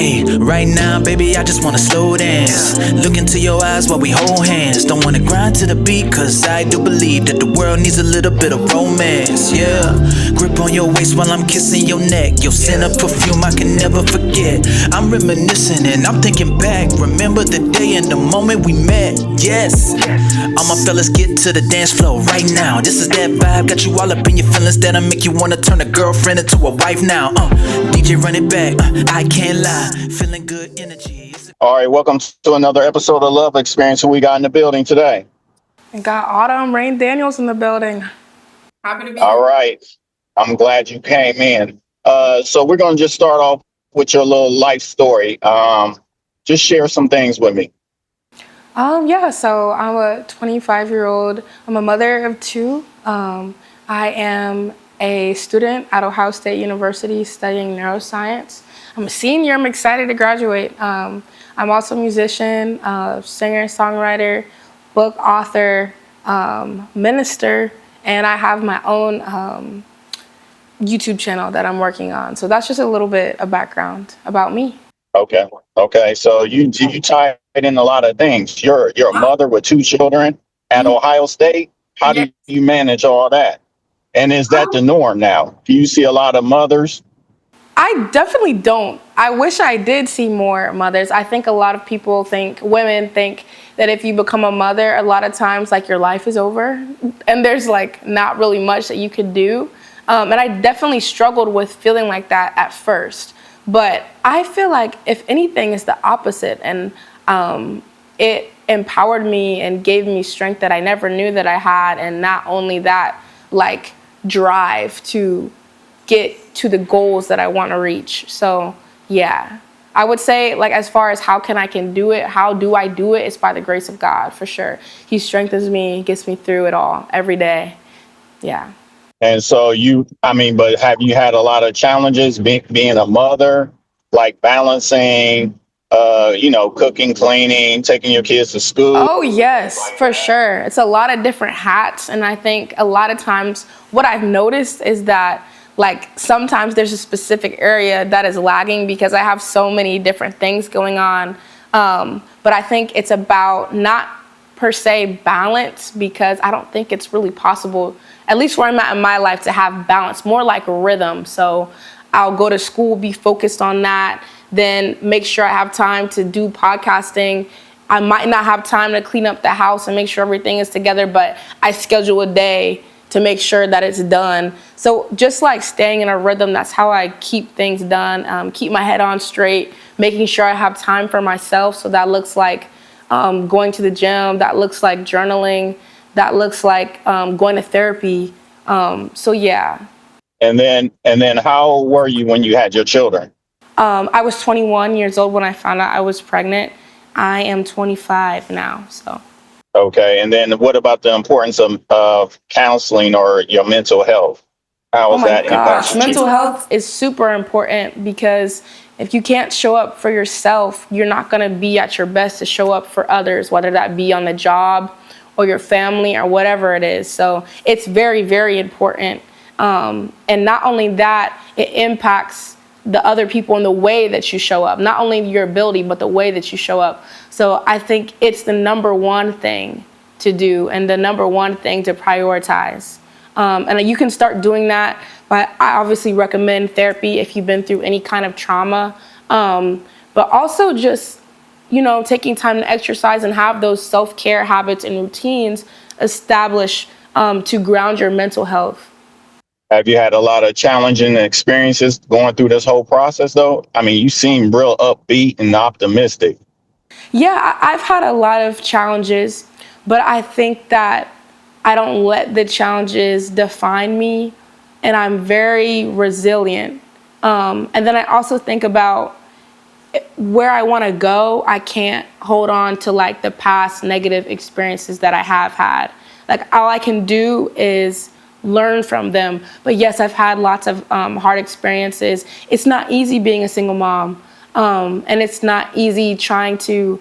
Hey, right now, baby, I just wanna slow dance. Look into your eyes while we hold hands. Don't wanna grind to the beat, cause I do believe that the world needs a little bit of romance, yeah. Grip on your waist while I'm kissing your neck. Your scent of perfume I can never forget. I'm reminiscing and I'm thinking back. Remember the day and the moment we met, yes. All my fellas get to the dance floor right now. This is that vibe, got you all up in your feelings that'll make you wanna turn a girlfriend into a wife now. DJ run it back, I can't lie, feeling good energy. All right, welcome to another episode of Love Experience. Who we got in the building today? We got Autum Daniels in the building. Happy to be All here. right, I'm glad you came in. So we're going to just start off with your little life story. Just share some things with me. So I'm a 25-year-old. I'm a mother of two. I am a student at Ohio State University studying neuroscience. I'm a senior. I'm excited to graduate. I'm also a musician, singer, songwriter, book author, minister, and I have my own YouTube channel that I'm working on. So that's just a little bit of background about me. Okay. So you tied in a lot of things. You're a mother with two children at Ohio State. How do you manage all that? And is that the norm now? Do you see a lot of mothers? I definitely don't. I wish I did see more mothers. I think a lot of women think that if you become a mother, a lot of times like your life is over and there's like not really much that you could do. And I definitely struggled with feeling like that at first. But I feel like if anything, it's the opposite. And it empowered me and gave me strength that I never knew that I had. And not only that, like drive to get to the goals that I want to reach. So yeah, I would say like as far as how I can do it, how do I do it? It's by the grace of God for sure. He strengthens me, gets me through it all every day. Yeah. And so but have you had a lot of challenges being a mother, like balancing, cooking, cleaning, taking your kids to school? Oh, yes, for sure. It's a lot of different hats. And I think a lot of times what I've noticed is that like sometimes there's a specific area that is lagging because I have so many different things going on. But I think it's about not per se balance, because I don't think it's really possible, at least where I'm at in my life, to have balance, more like rhythm. So I'll go to school, be focused on that, then make sure I have time to do podcasting. I might not have time to clean up the house and make sure everything is together, but I schedule a day to make sure that it's done. So just like staying in a rhythm, that's how I keep things done, keep my head on straight, making sure I have time for myself. So that looks like going to the gym, that looks like journaling, that looks like going to therapy. So yeah. And then how were you when you had your children? I was 21 years old when I found out I was pregnant. I am 25 now, so. Okay, and then what about the importance of counseling or your mental health? How has that impacted you? Mental health is super important, because if you can't show up for yourself, you're not going to be at your best to show up for others, whether that be on the job or your family or whatever it is. So it's very, very important. And not only that, it impacts the other people in the way that you show up, not only your ability, but the way that you show up. So I think it's the number one thing to do and the number one thing to prioritize. And you can start doing that, but I obviously recommend therapy if you've been through any kind of trauma. But also just, taking time to exercise and have those self-care habits and routines established to ground your mental health. Have you had a lot of challenging experiences going through this whole process, though? I mean, you seem real upbeat and optimistic. Yeah, I've had a lot of challenges, but I think that I don't let the challenges define me, and I'm very resilient. And then I also think about where I want to go. I can't hold on to like the past negative experiences that I have had. Like all I can do is learn from them. But yes, I've had lots of hard experiences. It's not easy being a single mom. And it's not easy trying to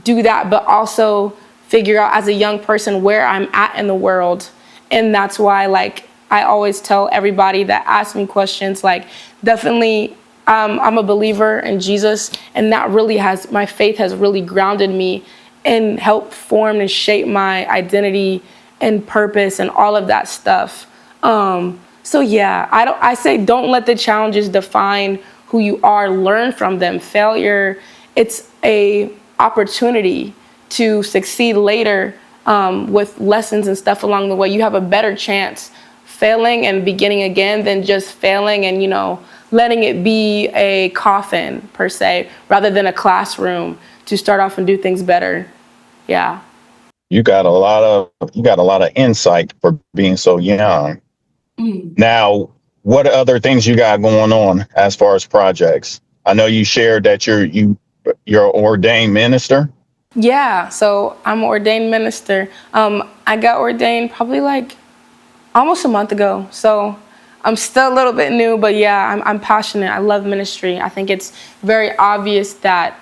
do that, but also figure out as a young person where I'm at in the world. And that's why, like, I always tell everybody that asks me questions, like, definitely I'm a believer in Jesus, and that really my faith has really grounded me and helped form and shape my identity and purpose and all of that stuff. So yeah, I say don't let the challenges define who you are. Learn from them. Failure, it's a opportunity to succeed later, with lessons and stuff along the way. You have a better chance failing and beginning again than just failing and, letting it be a coffin per se, rather than a classroom to start off and do things better. Yeah. You got a lot of insight for being so young. Now, what other things you got going on as far as projects? I know you shared that you're an ordained minister. Yeah. So I'm an ordained minister. I got ordained probably like almost a month ago. So I'm still a little bit new, but yeah, I'm passionate. I love ministry. I think it's very obvious that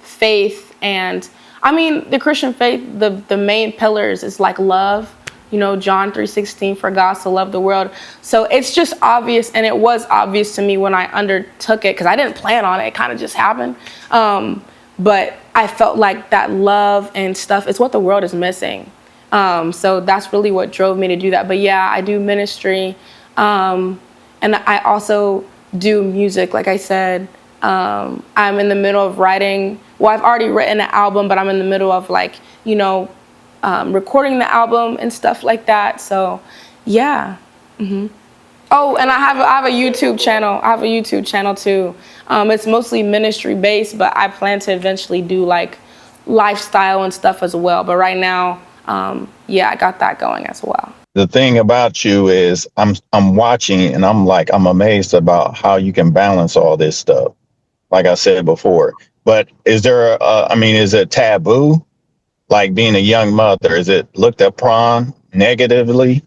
faith and, the Christian faith, the main pillars is like love. John 3:16, for God so loved the world. So it's just obvious, and it was obvious to me when I undertook it, because I didn't plan on it. It kind of just happened. But I felt like that love and stuff is what the world is missing. So that's really what drove me to do that. But yeah, I do ministry. And I also do music, like I said. I'm in the middle of writing. Well, I've already written an album, but I'm in the middle of recording the album and stuff like that. So yeah. Oh, and I have a YouTube channel. I have a YouTube channel too. It's mostly ministry based, but I plan to eventually do like lifestyle and stuff as well. But right now, I got that going as well. The thing about you is I'm watching and I'm amazed about how you can balance all this stuff. Like I said before, but is it taboo? Like being a young mother, is it looked upon negatively?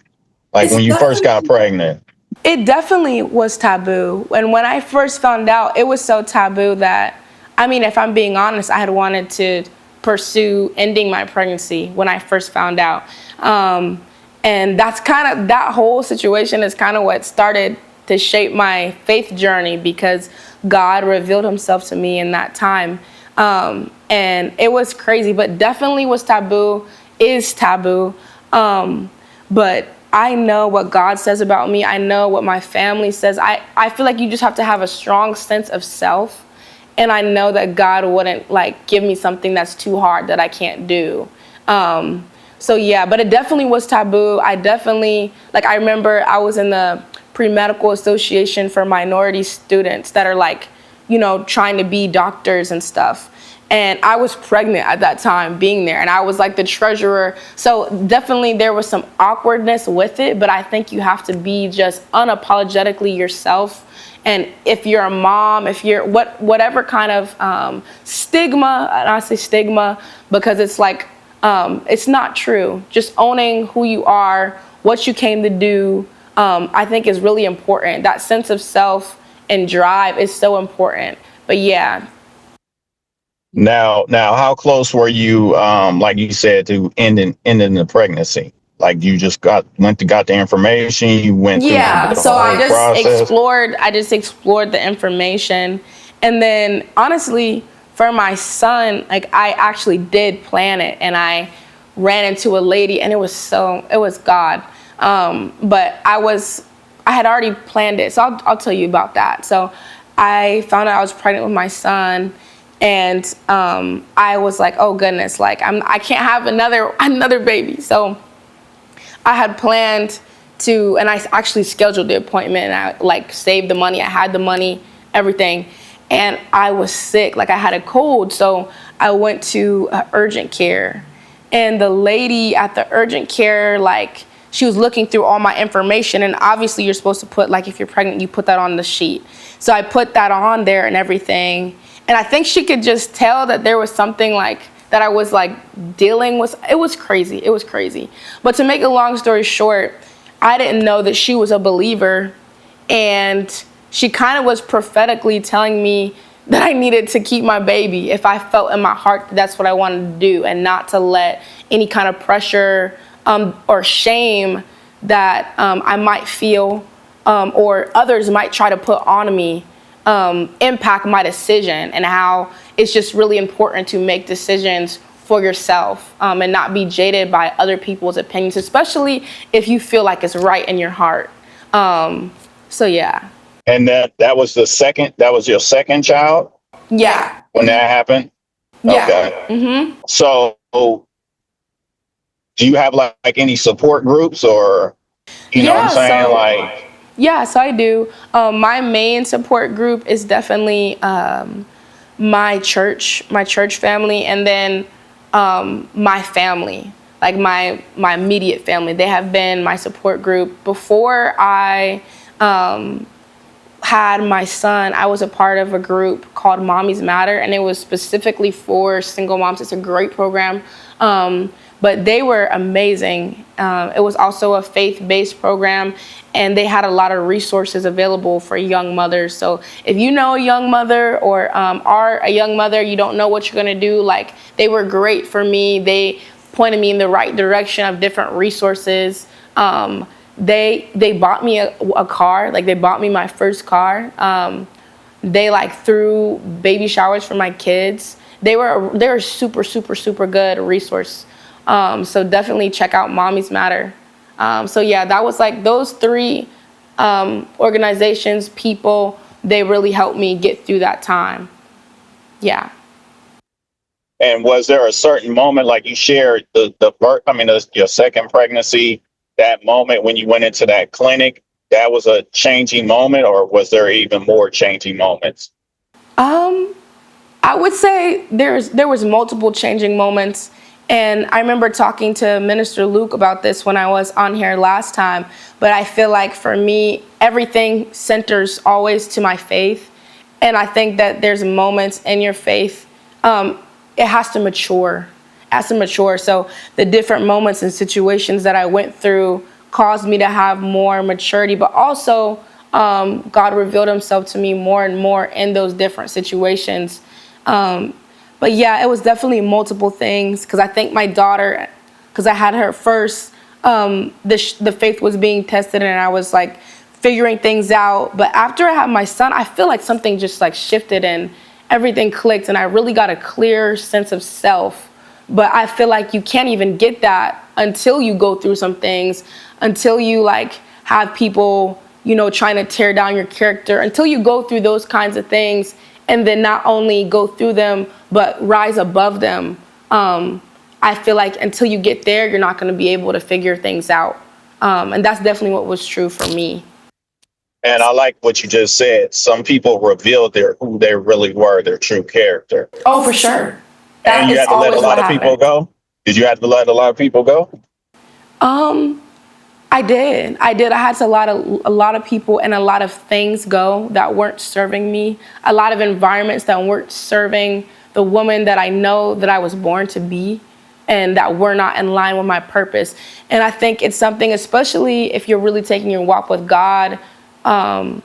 Like when you first got pregnant? It definitely was taboo. And when I first found out, it was so taboo that, if I'm being honest, I had wanted to pursue ending my pregnancy when I first found out. And that's that whole situation is kind of what started to shape my faith journey, because God revealed himself to me in that time. And it was crazy, but definitely was taboo, is taboo. But I know what God says about me. I know what my family says. I feel like you just have to have a strong sense of self. And I know that God wouldn't give me something that's too hard that I can't do. So yeah, but it definitely was taboo. I remember I was in the pre-medical association for minority students that are trying to be doctors and stuff. And I was pregnant at that time being there, and I was the treasurer. So definitely there was some awkwardness with it, but I think you have to be just unapologetically yourself. And if you're a mom, if you're whatever kind of stigma, and I say stigma because it's it's not true. Just owning who you are, what you came to do, I think is really important. That sense of self and drive is so important. But yeah. Now, how close were you, like you said, to ending the pregnancy? Like you just got the information, you went through the so whole I process? just explored the information. And then honestly, for my son, I actually did plan it, and I ran into a lady, and it was God. But I had already planned it. So I'll tell you about that. So I found out I was pregnant with my son, and I was like, oh goodness, I can't have another baby. So I had planned to, and I actually scheduled the appointment, and I saved the money. I had the money, everything. And I was sick, I had a cold. So I went to urgent care, and the lady at the urgent care, she was looking through all my information. And obviously you're supposed to put, if you're pregnant, you put that on the sheet. So I put that on there and everything. And I think she could just tell that there was something that I was dealing with. It was crazy. But to make a long story short, I didn't know that she was a believer, and she kind of was prophetically telling me that I needed to keep my baby if I felt in my heart that that's what I wanted to do, and not to let any kind of pressure or shame that I might feel or others might try to put on me impact my decision, and how it's just really important to make decisions for yourself, and not be jaded by other people's opinions, especially if you feel like it's right in your heart. So yeah. And that was that was your second child Yeah. when that happened? Yeah. Okay. So do you have like any support groups, or, you know what I'm Yeah, saying? so Like, yes, I do. My main support group is definitely my church family, and then my family, like my immediate family. They have been my support group. Before I had my son, I was a part of a group called Mommies Matter, and it was specifically for single moms. It's a great program. But they were amazing. It was also a faith-based program, and they had a lot of resources available for young mothers. So if you know a young mother, or are a young mother, you don't know what you're gonna do, like, they were great for me. They pointed me in the right direction of different resources. They bought me a car, like they bought me my first car. They like threw baby showers for my kids. They were super good resource. So definitely check out Mommies Matter. So yeah, that was like those three organizations, people, they really helped me get through that time. Yeah. and was there a certain moment, like you shared the birth, your second pregnancy, that moment when you went into that clinic, that was a changing moment, or was there even more changing moments? I would say there was multiple changing moments, and I remember talking to Minister Luke about this when I was on here last time. But I feel like for me, everything centers always to my faith, and I think that there's moments in your faith, it has to mature. So the different moments and situations that I went through caused me to have more maturity, but also God revealed himself to me more and more in those different situations. But yeah, it was definitely multiple things, because I think my daughter, because I had her first, the faith was being tested, and I was like figuring things out. But after I had my son, I feel like something just like shifted and everything clicked, and I really got a clear sense of self. But I feel like you can't even get that until you go through some things, until you like have people, trying to tear down your character, until you go through those kinds of things, and then not only go through them, but rise above them. I feel like until you get there, you're not going to be able to figure things out. And that's definitely what was true for me. And I like what you just said. Some people revealed who they really were, their true character. Oh, for sure. And That you is had to let a always lot what of people happened. go? Did you have to let a lot of people go? I did. I had to let a lot of people and a lot of things go that weren't serving me. A lot of environments that weren't serving the woman that I know that I was born to be, and that were not in line with my purpose. And I think it's something, especially if you're really taking your walk with God. And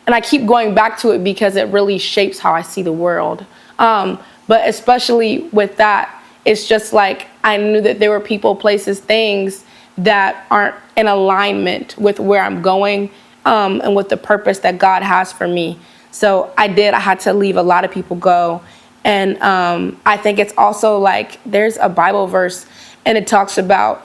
I keep going back to it because it really shapes how I see the world. But especially with that, it's just like I knew that there were people, places, things that aren't in alignment with where I'm going, and with the purpose that God has for me. So I had to leave a lot of people go. And I think it's also like there's a Bible verse, and it talks about,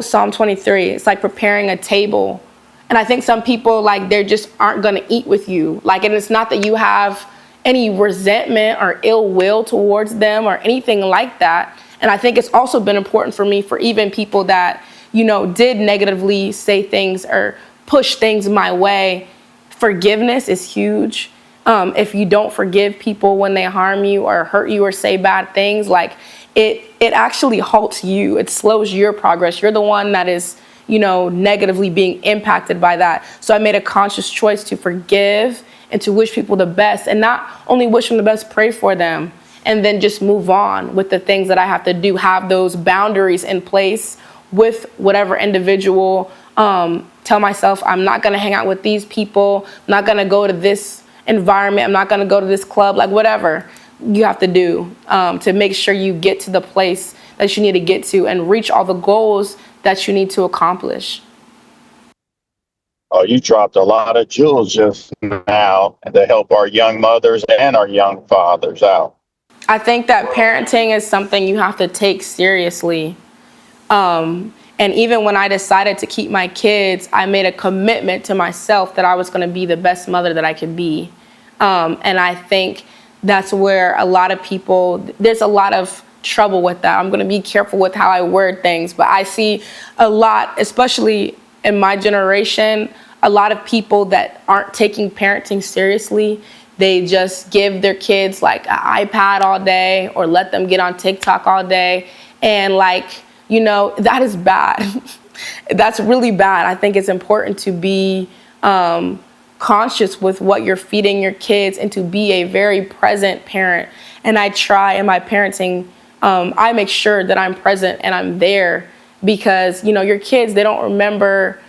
Psalm 23. It's like preparing a table. And I think some people, like, they just aren't going to eat with you. Like, and it's not that you have any resentment or ill will towards them or anything like that. And I think it's also been important for me, for even people that, did negatively say things or push things my way. Forgiveness is huge. If you don't forgive people when they harm you or hurt you or say bad things, like it actually halts you. It slows your progress. You're the one that is, negatively being impacted by that. So I made a conscious choice to forgive and to wish people the best, and not only wish them the best, pray for them, and then just move on with the things that I have to do. Have those boundaries in place with whatever individual. Tell myself I'm not going to hang out with these people. I'm not going to go to this environment. I'm not going to go to this club, like whatever you have to do to make sure you get to the place that you need to get to and reach all the goals that you need to accomplish. Oh, you dropped a lot of jewels just now to help our young mothers and our young fathers out. I think that parenting is something you have to take seriously. And even when I decided to keep my kids, I made a commitment to myself that I was going to be the best mother that I could be. And I think that's where a lot of people, there's a lot of trouble with that. I'm going to be careful with how I word things, but I see a lot, especially in my generation, a lot of people that aren't taking parenting seriously. They just give their kids like an iPad all day or let them get on TikTok all day. And like, you know, that is bad. That's really bad. I think it's important to be conscious with what you're feeding your kids and to be a very present parent. And I try in my parenting, I make sure that I'm present and I'm there because, you know, your kids, they don't remember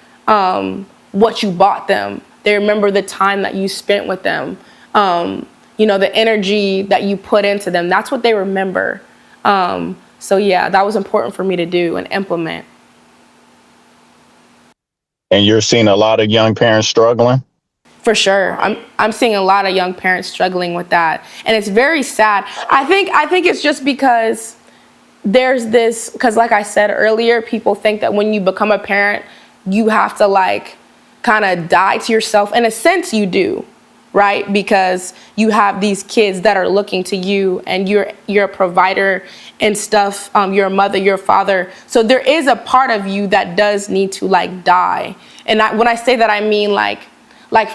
what you bought them. They remember the time that you spent with them. You know, the energy that you put into them. That's what they remember. So yeah, that was important for me to do and implement. And you're seeing a lot of young parents struggling. For sure. I'm seeing a lot of young parents struggling with that. And it's very sad. I think it's just because there's this, because like I said earlier, people think that when you become a parent, you have to like kind of die to yourself. In a sense, you do, right? Because you have these kids that are looking to you and you're a provider and stuff. You're a mother, you're a father. So there is a part of you that does need to like die. And when I say that, I mean like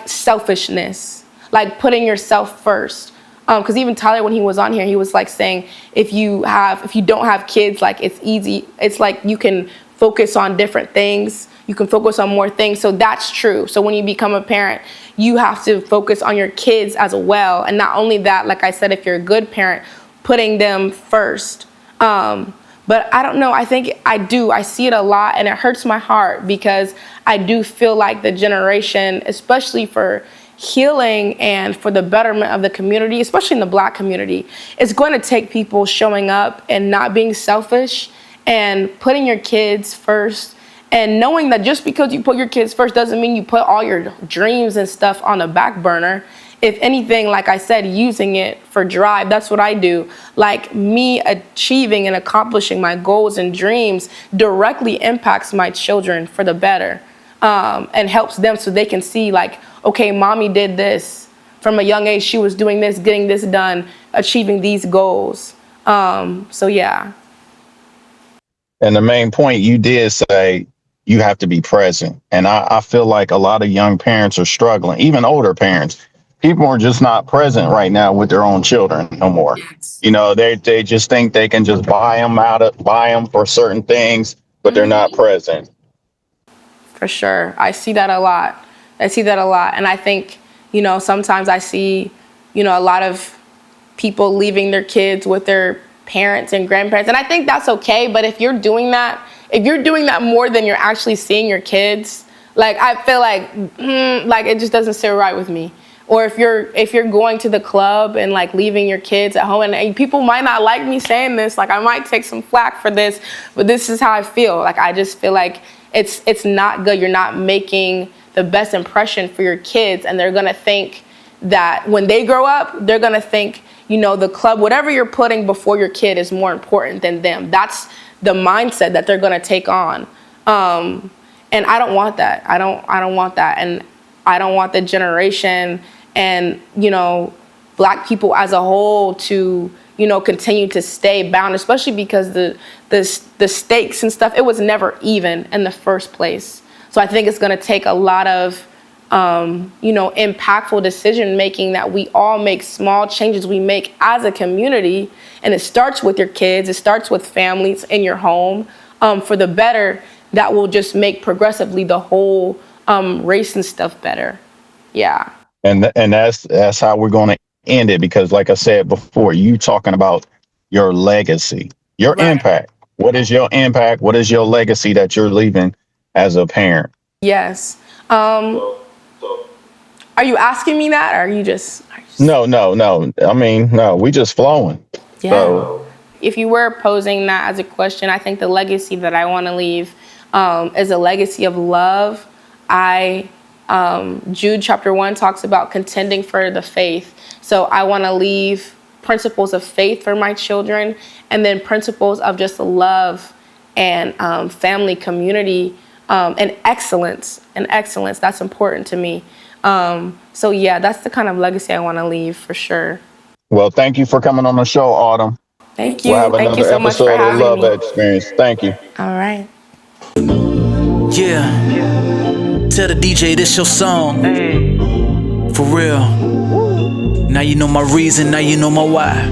selfishness, like putting yourself first. Because even Tyler, when he was on here, he was like saying, if you don't have kids, like it's easy. It's like you can focus on different things. You can focus on more things. So that's true. So when you become a parent, you have to focus on your kids as well. And not only that, like I said, if you're a good parent, putting them first. But I don't know. I think I see it a lot and it hurts my heart because I do feel like the generation, especially for healing and for the betterment of the community, especially in the Black community, it's going to take people showing up and not being selfish and putting your kids first. And knowing that just because you put your kids first doesn't mean you put all your dreams and stuff on the back burner. If anything, like I said, using it for drive, that's what I do. Like me achieving and accomplishing my goals and dreams directly impacts my children for the better, and helps them so they can see like, okay, mommy did this from a young age. She was doing this, getting this done, achieving these goals. So yeah. And the main point you did say, you have to be present. And I feel like a lot of young parents are struggling, even older parents. People are just not present right now with their own children no more. You know, they just think they can just buy them for certain things, but they're not present. For sure. I see that a lot. And I think, you know, sometimes I see, you know, a lot of people leaving their kids with their parents and grandparents. And I think that's okay. But if you're doing that more than you're actually seeing your kids, like I feel like it just doesn't sit right with me. Or if you're going to the club and like leaving your kids at home, and people might not like me saying this, like I might take some flack for this, but this is how I feel. Like I just feel like it's not good. You're not making the best impression for your kids, and they're gonna think that when they grow up, they're gonna think, you know, the club, whatever you're putting before your kid is more important than them. That's the mindset that they're gonna take on. And I don't want that. I don't want that. And I don't want the generation and, you know, Black people as a whole to, you know, continue to stay bound, especially because the stakes and stuff, it was never even in the first place. So I think it's gonna take a lot of, you know, impactful decision making, that we all make small changes we make as a community. And it starts with your kids, it starts with families in your home, for the better, that will just make progressively the whole race and stuff better. Yeah. And that's how we're going to end it, because like I said before, you talking about your legacy, your Right. impact. What is your impact? What is your legacy that you're leaving as a parent? Yes. Are you asking me that, or are you just? No. I mean, no, we just flowing. Yeah. So If you were posing that as a question, I think the legacy that I want to leave is a legacy of love. I Jude chapter 1 talks about contending for the faith. So I want to leave principles of faith for my children, and then principles of just love and family, community, and excellence. That's important to me. So yeah, that's the kind of legacy I want to leave for sure. Well, thank you for coming on the show, Autumn. Thank you. We'll have Thank you another so much for episode of having Love me. Experience. Thank you. All right. Yeah. Tell the DJ this your song. For real. Now you know my reason, now you know my why.